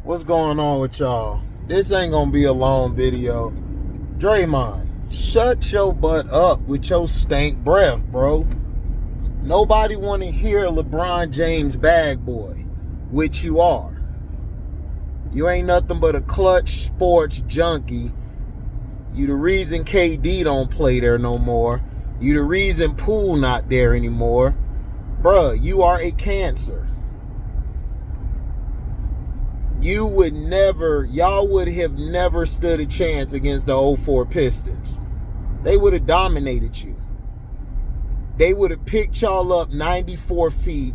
What's going on with y'all? This ain't gonna be a long video. Draymond, shut your butt up with your stank breath, bro. Nobody wanna hear LeBron James bag boy, which you are. You ain't nothing but a clutch sports junkie. You the reason KD don't play there no more. You the reason Poole not there anymore. Bruh, you are a cancer. Y'all would have never stood a chance against the 04 Pistons. They would have dominated you. They would have picked y'all up 94 feet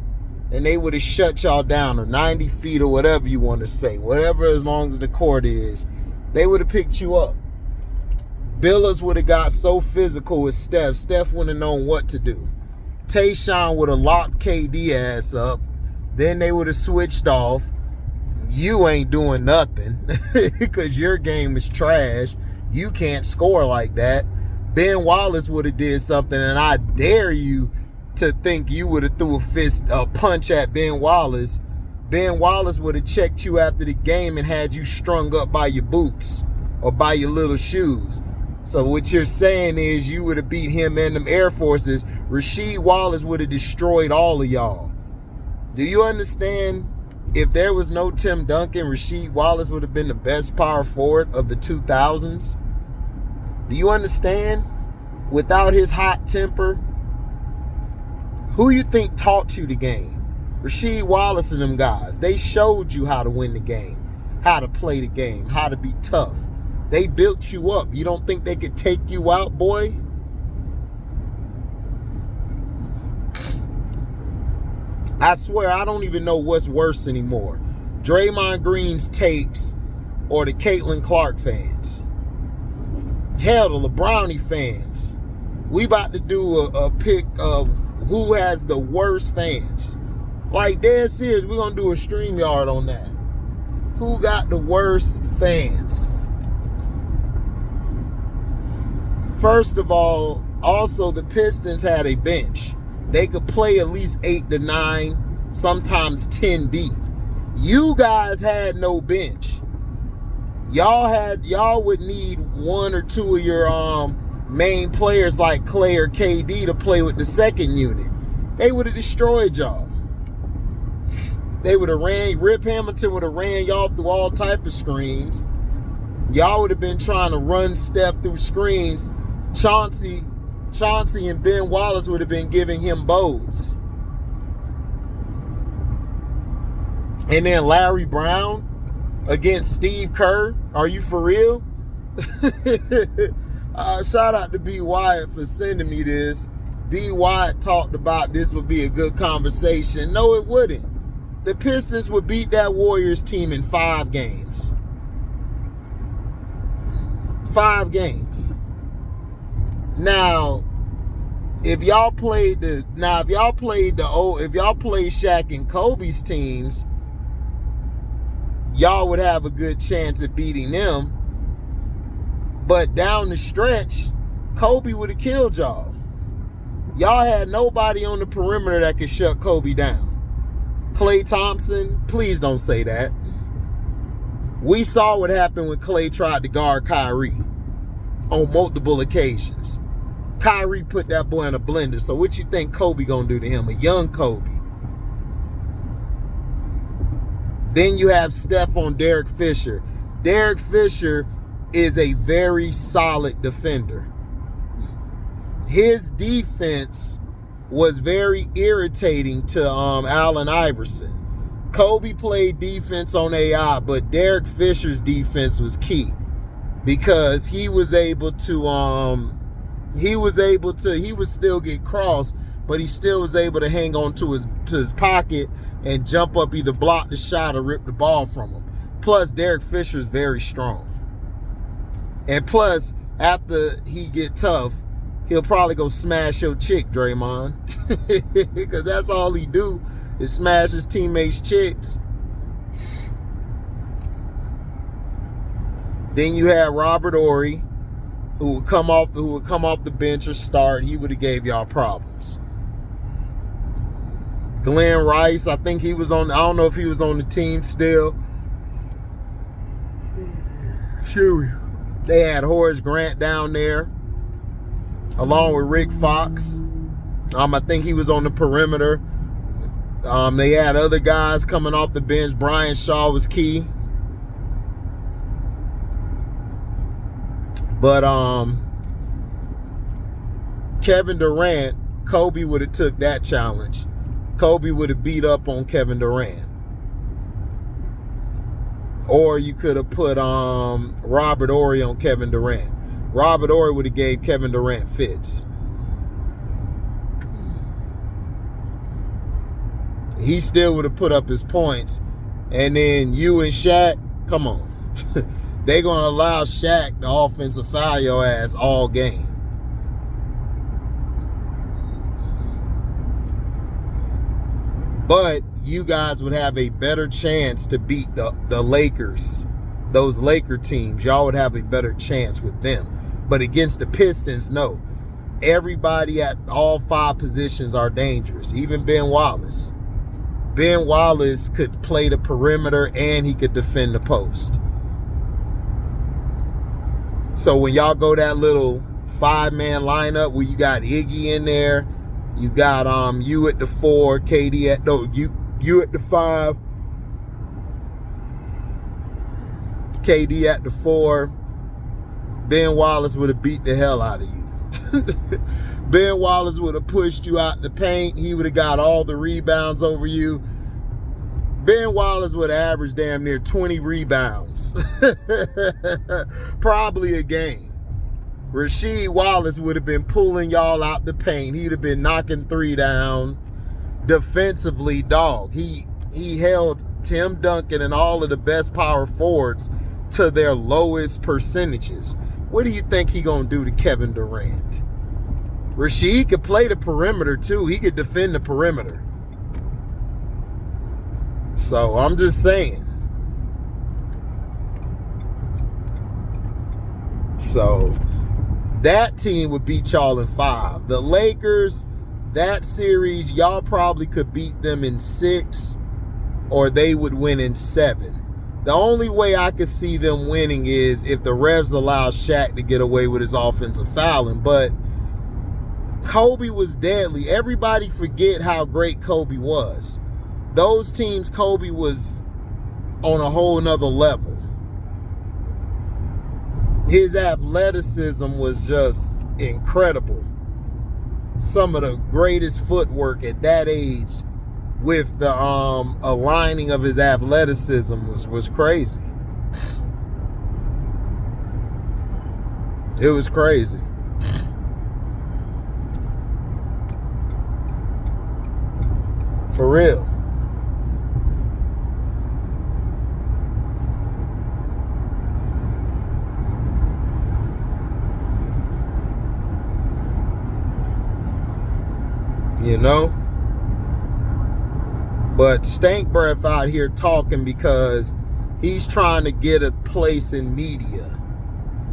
and they would have shut y'all down, or 90 feet, or whatever you want to say. Whatever, as long as the court is. They would have picked you up. Billups would have got so physical with Steph. Steph wouldn't have known what to do. Tayshaun would have locked KD ass up. Then they would have switched off. You ain't doing nothing because your game is trash. You can't score like that. Ben Wallace would have did something, and I dare you to think you would have threw a punch at Ben Wallace. Ben Wallace would have checked you after the game and had you strung up by your boots or by your little shoes. So what you're saying is you would have beat him and them Air Forces. Rasheed Wallace would have destroyed all of y'all. Do you understand? If there was no Tim Duncan, Rasheed Wallace would have been the best power forward of the 2000s. Do you understand? Without his hot temper, who you think taught you the game? Rasheed Wallace and them guys. They showed you how to win the game, how to play the game, how to be tough. They built you up. You don't think they could take you out, boy? I swear, I don't even know what's worse anymore. Draymond Green's takes or the Caitlin Clark fans. Hell, the LeBron fans. We about to do a pick of who has the worst fans. Like, dead serious, we're going to do a StreamYard on that. Who got the worst fans? First of all, also the Pistons had a bench. They could play at least 8 to 9, sometimes 10 deep. You guys had no bench. Y'all would need 1 or 2 of your main players like Clay or KD to play with the second unit. They would have destroyed y'all. They would have Rip Hamilton would have ran y'all through all type of screens. Y'all would have been trying to run Steph through screens. Chauncey and Ben Wallace would have been giving him bows. And then Larry Brown against Steve Kerr. Are you for real? Shout out to B. Wyatt for sending me this. B. Wyatt talked about this would be a good conversation. No, it wouldn't. The Pistons would beat that Warriors team in 5 games. 5 games. Now, if y'all played Shaq and Kobe's teams, y'all would have a good chance at beating them. But down the stretch, Kobe would have killed y'all. Y'all had nobody on the perimeter that could shut Kobe down. Klay Thompson, please don't say that. We saw what happened when Klay tried to guard Kyrie on multiple occasions. Kyrie put that boy in a blender. So what you think Kobe gonna do to him? A young Kobe. Then you have Steph on Derek Fisher. Derek Fisher is a very solid defender. His defense was very irritating to Allen Iverson. Kobe played defense on AI, but Derek Fisher's defense was key because he would still get crossed, but he still was able to hang on to his pocket and jump up, either block the shot or rip the ball from him. Plus, Derek Fisher is very strong. And plus, after he get tough, he'll probably go smash your chick, Draymond. Because that's all he do is smash his teammates' chicks. Then you had Robert Horry, who would come off the bench or start. He would have gave y'all problems. Glenn Rice, I think he was on, I don't know if he was on the team still. They had Horace Grant down there, along with Rick Fox. I think he was on the perimeter. They had other guys coming off the bench. Brian Shaw was key. But Kevin Durant, Kobe would have took that challenge. Kobe would have beat up on Kevin Durant. Or you could have put Robert Horry on Kevin Durant. Robert Horry would have gave Kevin Durant fits. He still would have put up his points. And then you and Shaq, come on. They're going to allow Shaq to offensive foul your ass all game. But you guys would have a better chance to beat the Lakers. Those Laker teams, y'all would have a better chance with them. But against the Pistons, no. Everybody at all 5 positions are dangerous. Even Ben Wallace. Ben Wallace could play the perimeter and he could defend the post. So when y'all go that little 5-man lineup where you got Iggy in there, you got you at the 4, KD at you at the 5, KD at the 4. Ben Wallace would have beat the hell out of you. Ben Wallace would have pushed you out the paint. He would have got all the rebounds over you. Ben Wallace would have averaged damn near 20 rebounds. Probably a game. Rasheed Wallace would have been pulling y'all out the paint. He'd have been knocking 3 down. Defensively, dog. He held Tim Duncan and all of the best power forwards to their lowest percentages. What do you think he gonna do to Kevin Durant? Rasheed could play the perimeter too. He could defend the perimeter. So I'm just saying. So that team would beat y'all in 5. The Lakers, that series, y'all probably could beat them in 6, or they would win in 7. The only way I could see them winning is if the refs allow Shaq to get away with his offensive fouling. But Kobe was deadly. Everybody forget how great Kobe was. Those teams, Kobe was on a whole nother level. His athleticism was just incredible. Some of the greatest footwork at that age with the aligning of his athleticism was crazy. It was crazy. For real. You know? But Stank Breath out here talking because he's trying to get a place in media.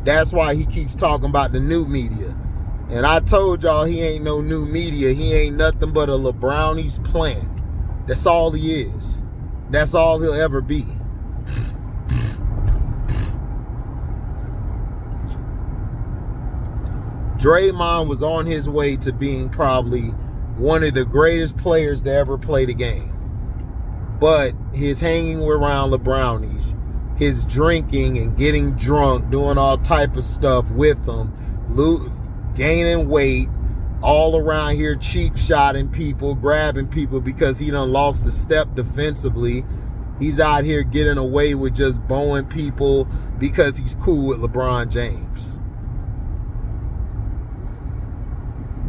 That's why he keeps talking about the new media. And I told y'all he ain't no new media. He ain't nothing but a LeBrownies plant. That's all he is. That's all he'll ever be. Draymond was on his way to being probably one of the greatest players to ever play the game. But his hanging around LeBrownies, his drinking and getting drunk, doing all type of stuff with them, gaining weight, all around here cheap shotting people, grabbing people because he done lost a step defensively. He's out here getting away with just bowing people because he's cool with LeBron James.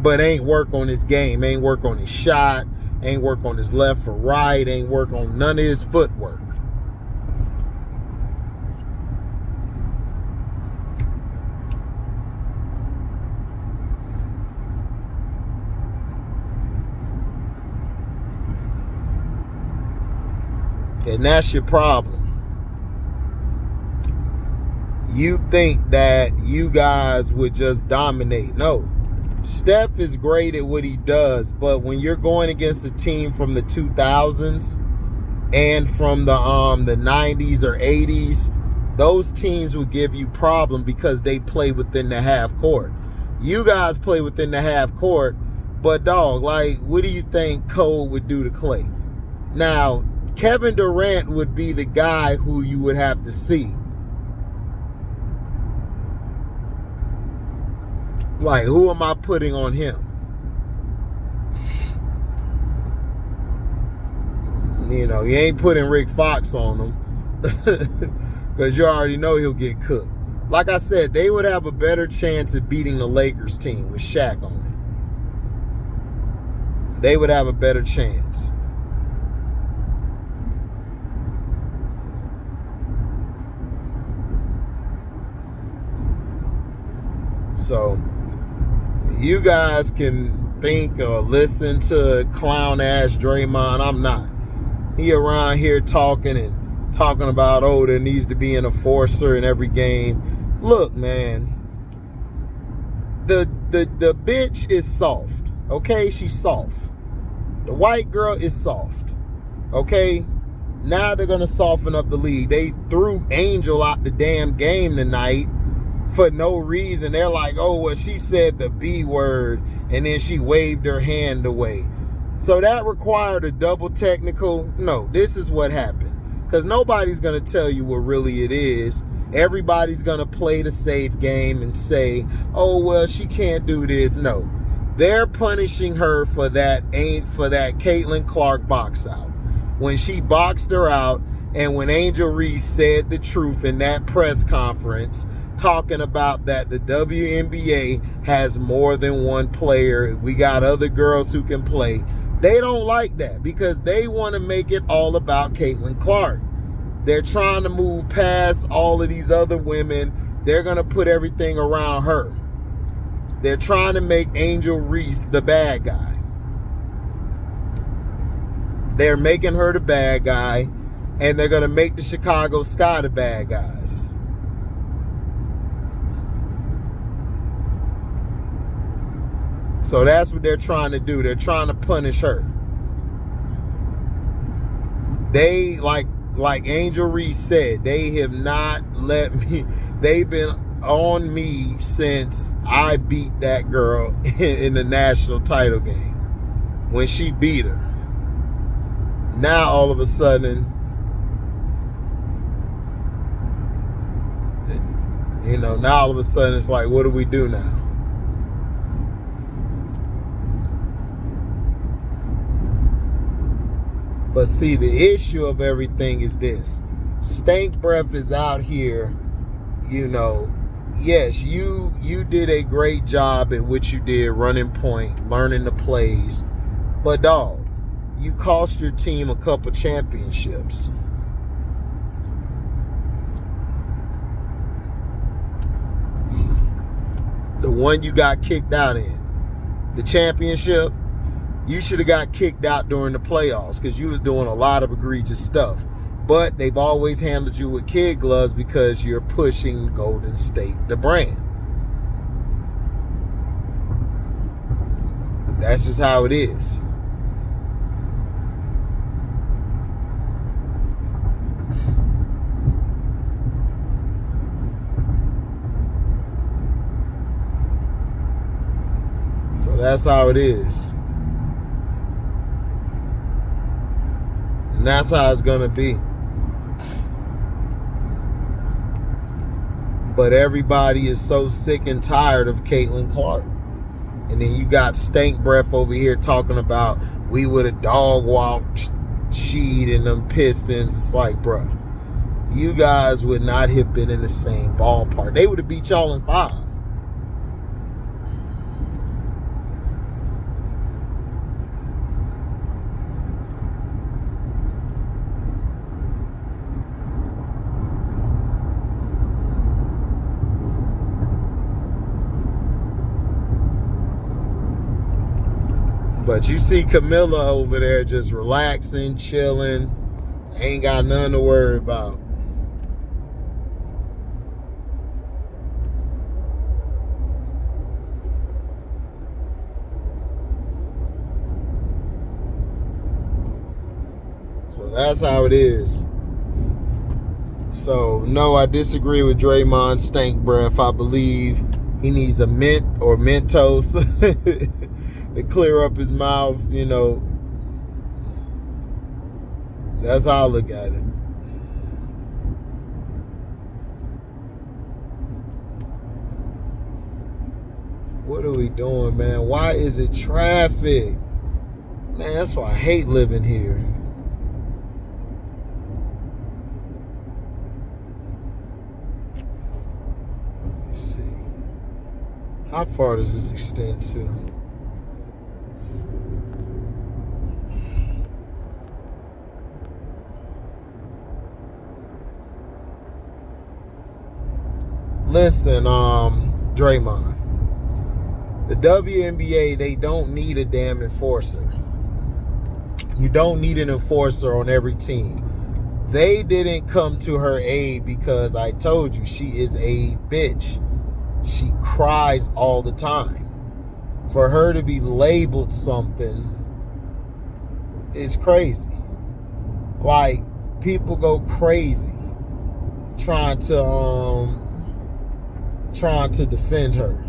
But ain't work on his game, ain't work on his shot, ain't work on his left or right, ain't work on none of his footwork. And that's your problem. You think that you guys would just dominate. No. Steph is great at what he does, but when you're going against a team from the 2000s and from the 90s or 80s, those teams would give you problem because they play within the half court. You guys play within the half court, but dog, like, what do you think Cole would do to Clay? Now, Kevin Durant would be the guy who you would have to see. Like, who am I putting on him? You know, you ain't putting Rick Fox on him because you already know he'll get cooked. Like I said, they would have a better chance of beating the Lakers team with Shaq on it. They would have a better chance. So, you guys can think or listen to clown-ass Draymond. I'm not. He around here talking about, oh, there needs to be an enforcer in every game. Look, man, the bitch is soft, okay? She's soft. The white girl is soft, okay? Now they're going to soften up the league. They threw Angel out the damn game tonight for no reason. They're like, oh, well, she said the B word, and then she waved her hand away. So that required a double technical? No, this is what happened. Because nobody's going to tell you what really it is. Everybody's going to play the safe game and say, oh, well, she can't do this. No, they're punishing her for that Caitlin Clark box out. When she boxed her out, and when Angel Reese said the truth in that press conference, talking about that the WNBA has more than one player. We got other girls who can play. They don't like that because they want to make it all about Caitlin Clark. They're trying to move past all of these other women. They're going to put everything around her. They're trying to make Angel Reese the bad guy. They're making her the bad guy, and they're going to make the Chicago Sky the bad guys. So that's what they're trying to do. They're trying to punish her. They, like Angel Reese said, they have not let me. They've been on me since I beat that girl in the national title game. When she beat her. Now all of a sudden, you know, now all of a sudden it's like, what do we do now? But see, the issue of everything is this. Stank Breath is out here, you know. Yes, you did a great job at what you did, running point, learning the plays. But dog, you cost your team a couple championships. The one you got kicked out in, the championship, you should have got kicked out during the playoffs because you was doing a lot of egregious stuff. But they've always handled you with kid gloves because you're pushing Golden State, the brand. That's just how it is. So that's how it is. And that's how it's going to be. But everybody is so sick and tired of Caitlin Clark. And then you got Stank Breath over here talking about we would have dog walked Sheed and them Pistons. It's like, bruh, you guys would not have been in the same ballpark. They would have beat y'all in 5. But you see Camilla over there just relaxing, chilling, ain't got nothing to worry about. So that's how it is. So, no, I disagree with Draymond's stank breath. I believe he needs a mint or Mentos to clear up his mouth, you know. That's how I look at it. What are we doing, man? Why is it traffic? Man, that's why I hate living here. Let me see. How far does this extend to? Listen, Draymond. The WNBA, they don't need a damn enforcer. You don't need an enforcer on every team. They didn't come to her aid because I told you she is a bitch. She cries all the time. For her to be labeled something is crazy. Like, people go crazy trying to defend her.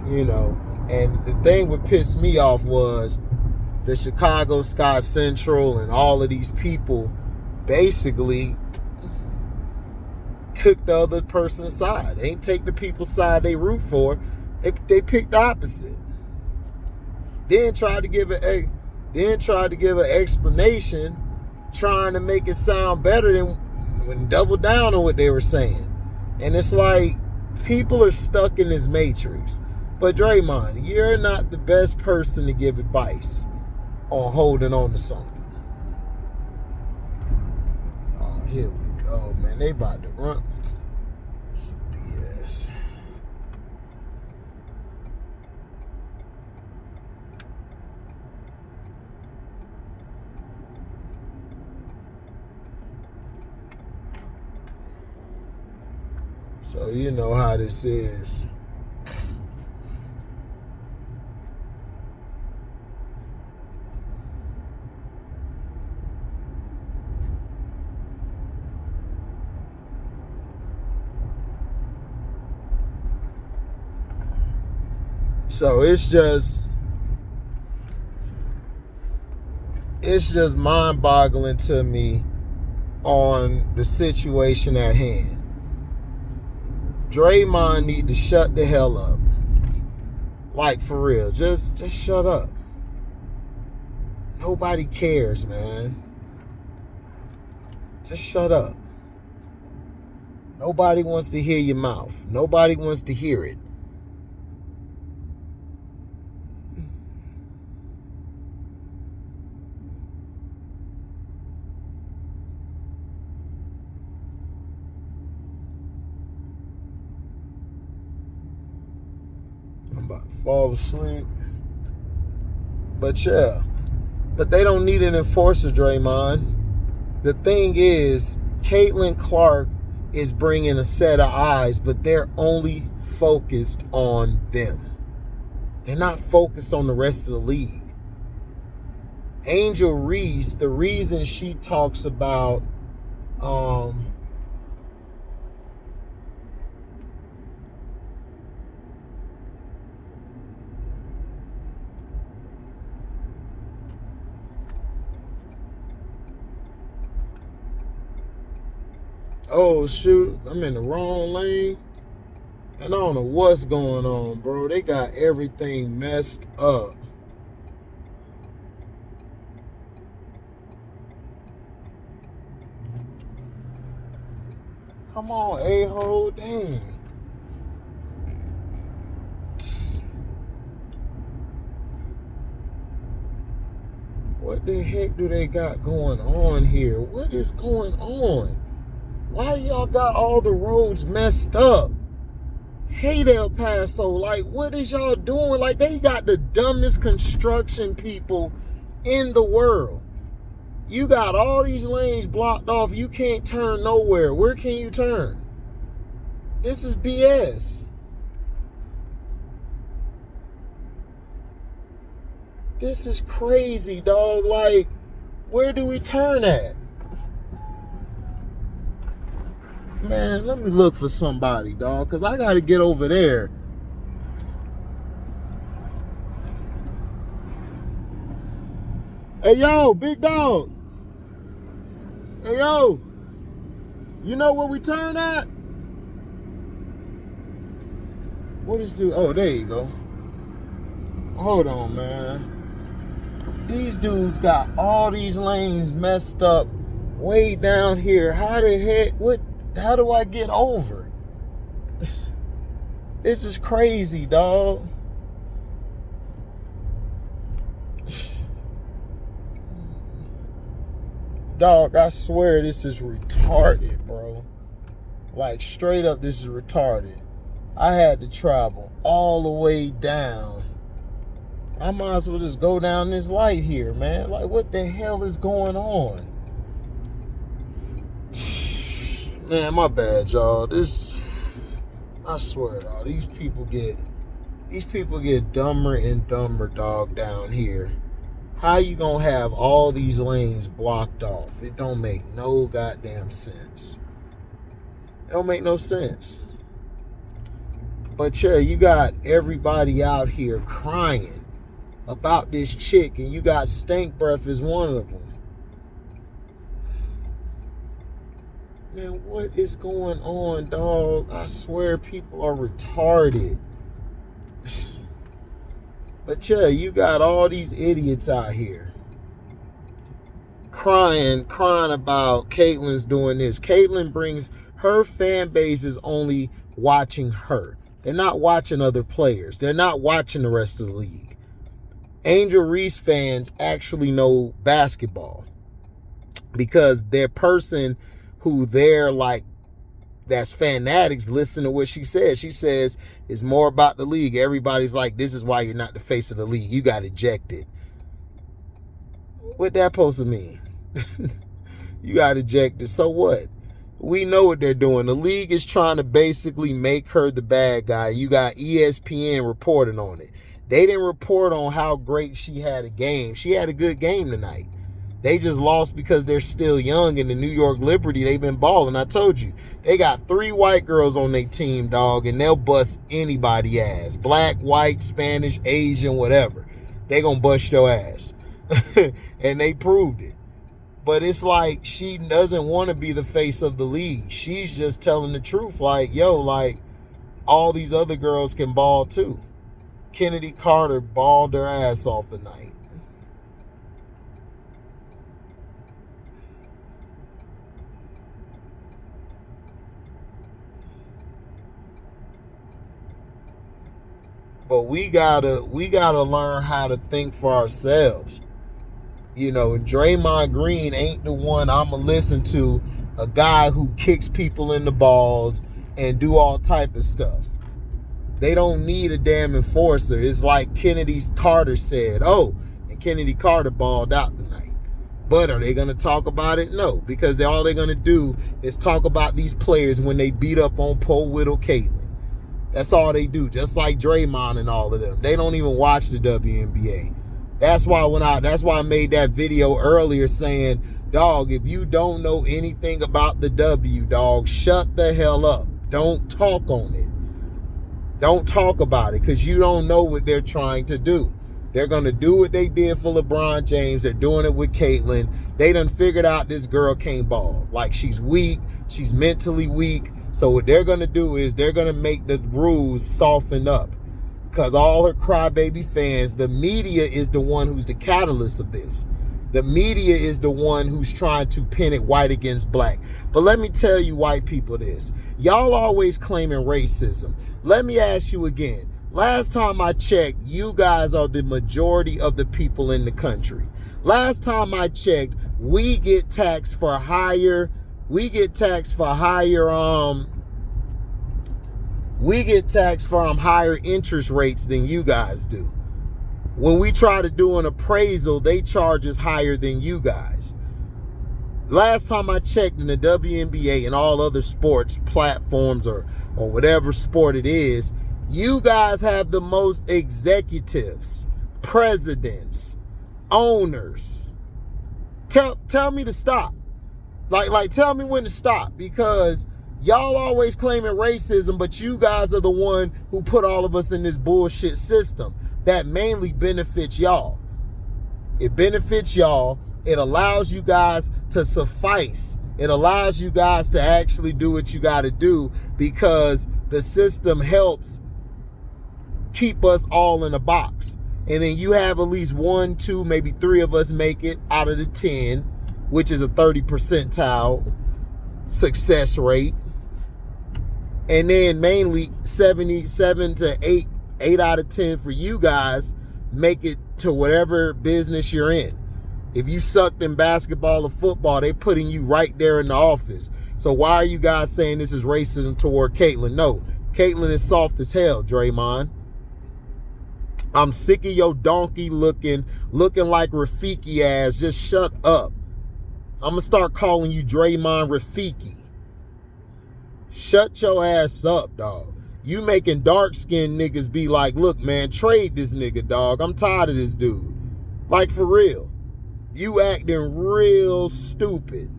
You know, and the thing that pissed me off was the Chicago Sky Central and all of these people basically took the other person's side. They ain't take the people's side they root for. They picked the opposite. Then tried to give an explanation, trying to make it sound better than when double down on what they were saying. And it's like people are stuck in this matrix. But Draymond, you're not the best person to give advice on holding on to something. Oh, here we go, man. They about to run. Some BS. So you know how this is. So it's just mind-boggling to me on the situation at hand. Draymond need to shut the hell up. Like, for real, just shut up. Nobody cares, man. Just shut up. Nobody wants to hear your mouth. Nobody wants to hear it. I'm about to fall asleep. But yeah. But they don't need an enforcer, Draymond. The thing is, Caitlin Clark is bringing a set of eyes, but they're only focused on them. They're not focused on the rest of the league. Angel Reese, the reason she talks about oh shoot, I'm in the wrong lane. And I don't know what's going on, bro. They got everything messed up. Come on, a-hole, dang. What the heck do they got going on here? What is going on? Why y'all got all the roads messed up? Hate El Paso, like, what is y'all doing? Like, they got the dumbest construction people in the world. You got all these lanes blocked off. You can't turn nowhere. Where can you turn? This is BS. This is crazy, dog. Like, where do we turn at? Man, let me look for somebody, dog, because I got to get over there. Hey, yo, big dog. Hey, yo. You know where we turn at? What is this? Oh, there you go. Hold on, man. These dudes got all these lanes messed up way down here. How the heck? How do I get over? This is crazy, dog. Dog, I swear this is retarded, bro. Like, straight up, this is retarded. I had to travel all the way down. I might as well just go down this light here, man. Like, what the hell is going on? Man, my bad, y'all. I swear, dog, these people get dumber and dumber, dog, down here. How you gonna have all these lanes blocked off? It don't make no goddamn sense. It don't make no sense. But yeah, you got everybody out here crying about this chick, and you got Stank Breath as one of them. Man, what is going on, dog? I swear people are retarded. But yeah, you got all these idiots out here crying about Caitlyn's doing this. Caitlyn brings her fan base is only watching her. They're not watching other players. They're not watching the rest of the league. Angel Reese fans actually know basketball because their person who they're like, that's fanatics, listen to what she says. She says it's more about the league. Everybody's like, this is why you're not the face of the league. You got ejected. What that supposed to mean? You got ejected. So what? We know what they're doing. The league is trying to basically make her the bad guy. You got ESPN reporting on it. They didn't report on how great she had a game. She had a good game tonight. They just lost because they're still young, and the New York Liberty, they've been balling. I told you, they got 3 white girls on their team, dog, and they'll bust anybody ass. Black, white, Spanish, Asian, whatever. They gonna bust your ass. And they proved it. But it's like she doesn't want to be the face of the league. She's just telling the truth. Like, yo, like, all these other girls can ball too. Kennedy Carter balled her ass off tonight. But we gotta learn how to think for ourselves. You know, and Draymond Green ain't the one I'ma listen to, a guy who kicks people in the balls and do all type of stuff. They don't need a damn enforcer. It's like Kennedy Carter said, oh, and Kennedy Carter balled out tonight. But are they gonna talk about it? No, because all they're gonna do is talk about these players when they beat up on Poe Whittle, Caitlyn. That's all they do, just like Draymond and all of them. They don't even watch the WNBA. That's why I made that video earlier saying, dog, if you don't know anything about the W, dog, shut the hell up. Don't talk on it. Don't talk about it, because you don't know what they're trying to do. They're going to do what they did for LeBron James. They're doing it with Caitlyn. They done figured out this girl can't ball. Like, she's weak. She's mentally weak. So what they're going to do is they're going to make the rules soften up. Because all her crybaby fans, the media is the one who's the catalyst of this. The media is the one who's trying to pin it white against black. But let me tell you white people this. Y'all always claiming racism. Let me ask you again. Last time I checked, you guys are the majority of the people in the country. Last time I checked, we get taxed for higher higher interest rates than you guys do. When we try to do an appraisal, they charge us higher than you guys. Last time I checked, in the WNBA and all other sports platforms or whatever sport it is, you guys have the most executives, presidents, owners. Tell me to stop. Like tell me when to stop, because Y'all always claiming racism, but you guys are the one who put all of us in this bullshit system that mainly benefits y'all. It benefits y'all. It allows you guys to suffice. It allows you guys to actually do what you got to do because the system helps keep us all in a box. And then you have at least 1, 2, maybe 3 of us make it out of the 10, which is a 30 percentile success rate. And then mainly 77 to 8 out of 10 for you guys make it to whatever business you're in. If you sucked in basketball or football, they putting you right there in the office. So why are you guys saying this is racism toward Caitlyn? No, Caitlyn is soft as hell, Draymond. I'm sick of your donkey looking like Rafiki ass. Just shut up. I'm going to start calling you Draymond Rafiki. Shut your ass up, dog. You making dark-skinned niggas be like, look, man, trade this nigga, dog. I'm tired of this dude. Like, for real. You acting real stupid.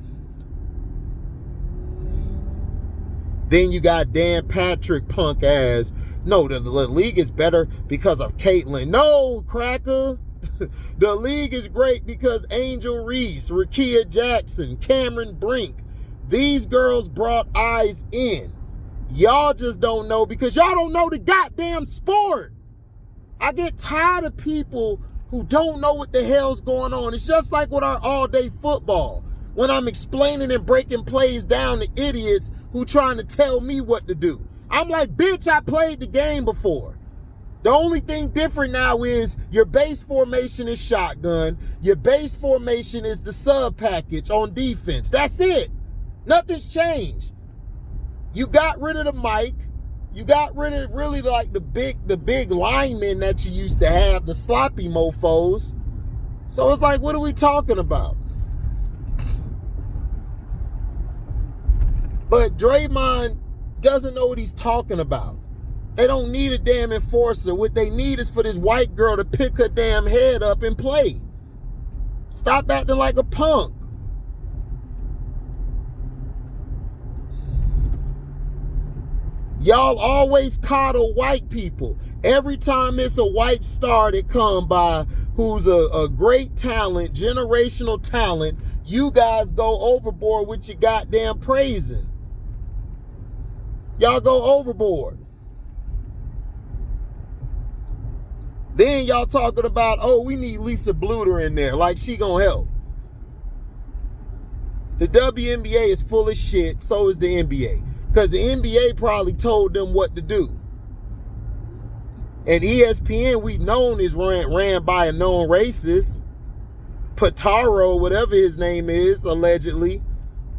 Then you got Dan Patrick punk ass. No, the league is better because of Caitlyn. No, cracker. The league is great because Angel Reese, Rakia Jackson, Cameron Brink, these girls brought eyes in. Y'all just don't know because y'all don't know the goddamn sport. I get tired of people who don't know what the hell's going on. It's just like with our all-day football. When I'm explaining and breaking plays down to idiots who trying to tell me what to do. I'm like, bitch, I played the game before. The only thing different now is your base formation is shotgun. Your base formation is the sub package on defense. That's it. Nothing's changed. You got rid of the mic. You got rid of really like the big linemen that you used to have, the sloppy mofos. So it's like, what are we talking about? But Draymond doesn't know what he's talking about. They don't need a damn enforcer. What they need is for this white girl to pick her damn head up and play. Stop acting like a punk. Y'all always coddle white people. Every time it's a white star that come by who's a great talent, generational talent, you guys go overboard with your goddamn praising. Y'all go overboard. Then y'all talking about, oh, we need Lisa Bluter in there, like she gonna help. The WNBA is full of shit, so is the NBA. Because the NBA probably told them what to do. And ESPN, we known is ran by a known racist. Pataro, whatever his name is, allegedly.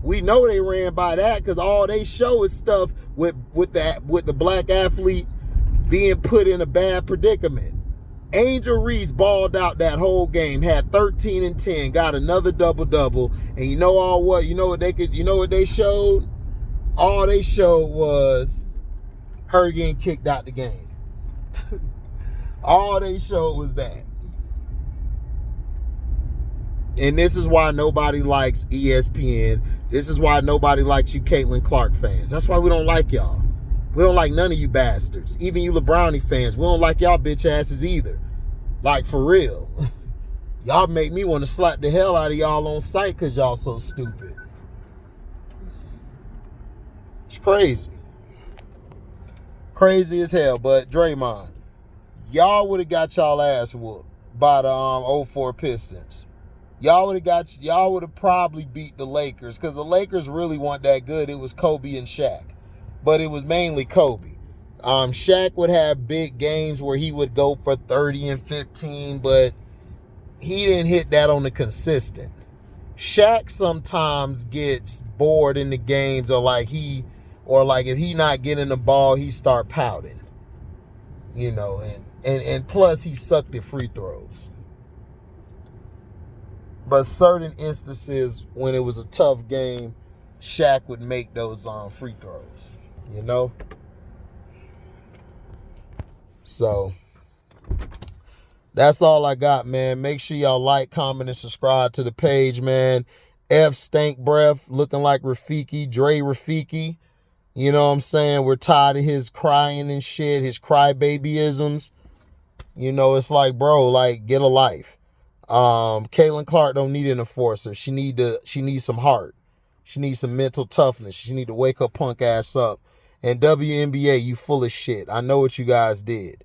We know they ran by that because all they show is stuff with the black athlete being put in a bad predicament. Angel Reese balled out that whole game, had 13 and 10, got another double-double, and you know what they showed? All they showed was her getting kicked out the game. All they showed was that. And this is why nobody likes ESPN. This is why nobody likes you Caitlin Clark fans. That's why we don't like y'all. We don't like none of you bastards. Even you LeBrownie fans. We don't like y'all bitch asses either. Like, for real. Y'all make me want to slap the hell out of y'all on sight because y'all so stupid. It's crazy. Crazy as hell. But Draymond, y'all would have got y'all ass whooped by the 04 Pistons. Y'all would have probably beat the Lakers because the Lakers really weren't that good. It was Kobe and Shaq. But it was mainly Kobe. Shaq would have big games where he would go for 30 and 15, but he didn't hit that on the consistent. Shaq sometimes gets bored in the games or if he not getting the ball, he start pouting. You know, and plus he sucked at free throws. But certain instances when it was a tough game, Shaq would make those free throws, you know? So that's all I got, man. Make sure y'all like, comment, and subscribe to the page, man. F Stank Breath, looking like Rafiki, Dre Rafiki. You know what I'm saying? We're tired of his crying and shit, his crybabyisms. You know, it's like, bro, like, get a life. Caitlin Clark don't need an enforcer. She needs some heart. She needs some mental toughness. She need to wake her punk ass up. And WNBA, you full of shit. I know what you guys did.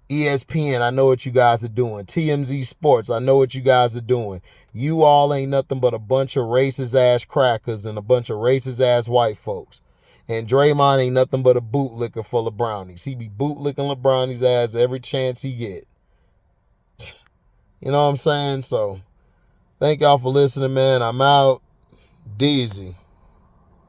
ESPN, I know what you guys are doing. TMZ Sports, I know what you guys are doing. You all ain't nothing but a bunch of racist ass crackers and a bunch of racist ass white folks. And Draymond ain't nothing but a bootlicker full of brownies. He be bootlicking LeBron's ass every chance he get. You know what I'm saying? So, thank y'all for listening, man. I'm out. Deezy.